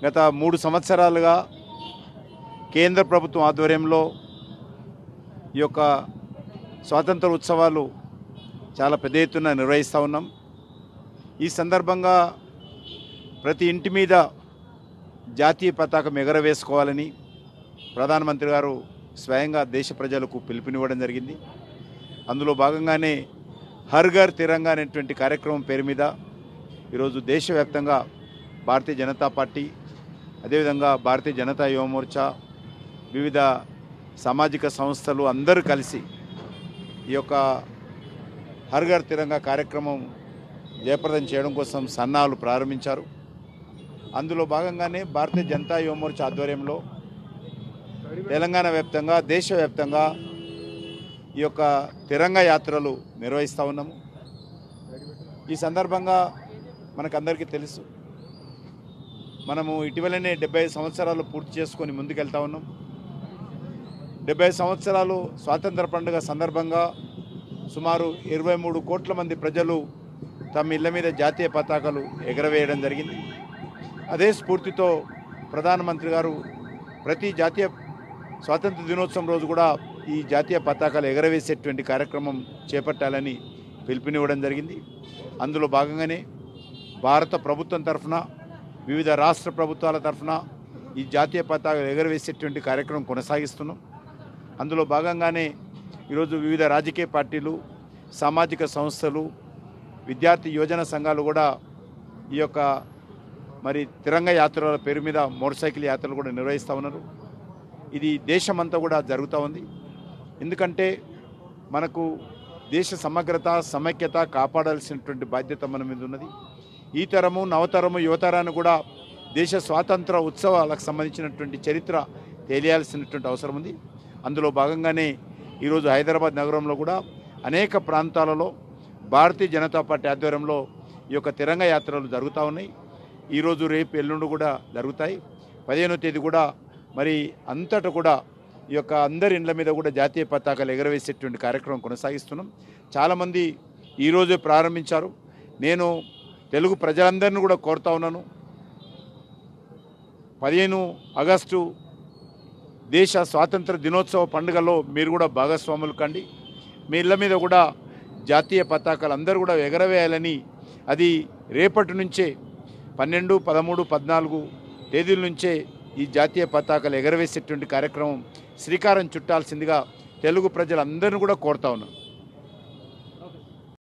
గత 3 సంవత్సరాలుగా కేంద్ర ప్రభుత్వం ఆధ్వర్యంలో ఈ యొక్క స్వాతంత్ర ఉత్సవాలు చాలా పెద్ద ఎత్తున నిర్వహిస్తూ ఉన్నాం. ఈ సందర్భంగా ప్రతి ఇంటి మీద జాతీయ పతాకం ఎగరవేసుకోవాలని ప్రధానమంత్రి గారు స్వయంగా దేశ ప్రజలకు పిలుపునివ్వడం జరిగింది. అందులో భాగంగానే హర్ ఘర్ తిరంగా అనేటువంటి కార్యక్రమం పేరు మీద ఈరోజు దేశవ్యాప్తంగా భారతీయ జనతా పార్టీ, అదేవిధంగా భారతీయ జనతా యువ మోర్చా, వివిధ సామాజిక సంస్థలు అందరూ కలిసి ఈ యొక్క హర్ ఘర్ తిరంగా కార్యక్రమం జయప్రదం చేయడం కోసం సన్నాహాలు ప్రారంభించారు. అందులో భాగంగానే భారతీయ జనతా యువ మోర్చా ఆధ్వర్యంలో తెలంగాణ వ్యాప్తంగా, దేశవ్యాప్తంగా ఈ యొక్క తిరంగా యాత్రలు నిర్వహిస్తూ ఉన్నాము. ఈ సందర్భంగా మనకందరికీ తెలుసు, మనము ఇటీవలనే 75 సంవత్సరాలు పూర్తి చేసుకొని ముందుకెళ్తా ఉన్నాం. 75 సంవత్సరాలు స్వాతంత్ర పండుగ సందర్భంగా సుమారు 23 కోట్ల మంది ప్రజలు తమ ఇళ్ల మీద జాతీయ పతాకాలు ఎగరవేయడం జరిగింది. అదే స్ఫూర్తితో ప్రధానమంత్రి గారు ప్రతి జాతీయ స్వాతంత్ర దినోత్సవం రోజు కూడా ఈ జాతీయ పతాకాలు ఎగరవేసేటువంటి కార్యక్రమం చేపట్టాలని పిలుపునివ్వడం జరిగింది. అందులో భాగంగానే భారత ప్రభుత్వం తరఫున, వివిధ రాష్ట్ర ప్రభుత్వాల తరఫున ఈ జాతీయ పతాకాలు ఎగరవేసేటువంటి కార్యక్రమం కొనసాగిస్తున్నాం. అందులో భాగంగానే ఈరోజు వివిధ రాజకీయ పార్టీలు, సామాజిక సంస్థలు, విద్యార్థి యువజన సంఘాలు కూడా ఈ యొక్క తిరంగా యాత్రల పేరు మీద మోటార్ సైకిల్ యాత్రలు కూడా నిర్వహిస్తూ ఉన్నారు. ఇది దేశమంతా కూడా జరుగుతూ ఉంది. ఎందుకంటే మనకు దేశ సమగ్రత, సమైక్యత కాపాడాల్సినటువంటి బాధ్యత మన మీద ఉన్నది. ఈ తరము, నవతరము, యువతరాన్ని కూడా దేశ స్వాతంత్ర ఉత్సవాలకు సంబంధించినటువంటి చరిత్ర తెలియాల్సినటువంటి అవసరం ఉంది. అందులో భాగంగానే ఈరోజు హైదరాబాద్ నగరంలో కూడా అనేక ప్రాంతాలలో భారతీయ జనతా పార్టీ ఆధ్వర్యంలో ఈ యొక్క తిరంగా యాత్రలు జరుగుతూ ఉన్నాయి. ఈరోజు, రేపు, ఎల్లుండి కూడా జరుగుతాయి. 15వ తేదీ కూడా అంతటా కూడా ఈ యొక్క అందరి ఇండ్ల మీద కూడా జాతీయ పతాకాలు ఎగరవేసేటువంటి కార్యక్రమం కొనసాగిస్తున్నాం. చాలామంది ఈరోజే ప్రారంభించారు. నేను తెలుగు ప్రజలందరినీ కూడా కోరుతా ఉన్నాను, 15 ఆగస్టు దేశ స్వాతంత్ర దినోత్సవ పండుగలో మీరు కూడా భాగస్వాములు కండి. మీ ఇళ్ళ మీద కూడా జాతీయ పతాకాలు అందరూ కూడా ఎగరవేయాలని, అది రేపటి నుంచే 12, 13, 14 తేదీల నుంచే ఈ జాతీయ పతాకాలు ఎగరవేసేటువంటి కార్యక్రమం శ్రీకారం చుట్టాల్సిందిగా తెలుగు ప్రజలందరినీ కూడా కోరుతా ఉన్నాను.